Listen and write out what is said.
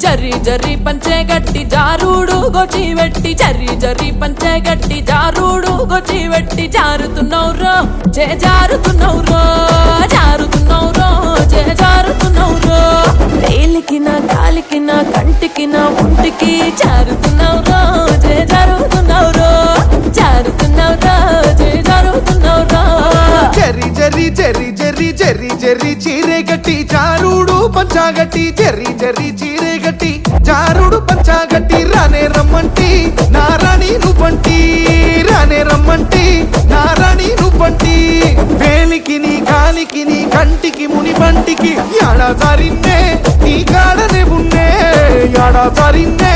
జరి జరి పంచే గట్టి జారుడు గొచ్చి వెట్టి జరి జరి పంచే గట్టి జారుడు గొచ్చి వెట్టి జారుతున్నౌరో జే జారుతున్నౌరో జారుతున్నౌరో జే జారుతున్నౌరో వేలికిన కాలికిన కంటికిన ఒంటికి జారుతున్నౌరో జే జారుతున్నౌరో జారుతున్నౌరో జే జారుతున్నౌరో జరి జరి జరి జరి జరి జరి చీరే గట్టి జారుడు పంచాగట్టి జరి జరి చీరే గట్టి జారుడు పంచాగట్టి రానే రమ్మంటి నారాణి నువ్వంటి రానే రమ్మంటి నారాణి నువ్వంటి వేలికి నీ కాలికి నీ కంటికి ముని పంటికి యాడా సారిన్నే నీ కాడనే ఉన్నే యాడా సారిన్నే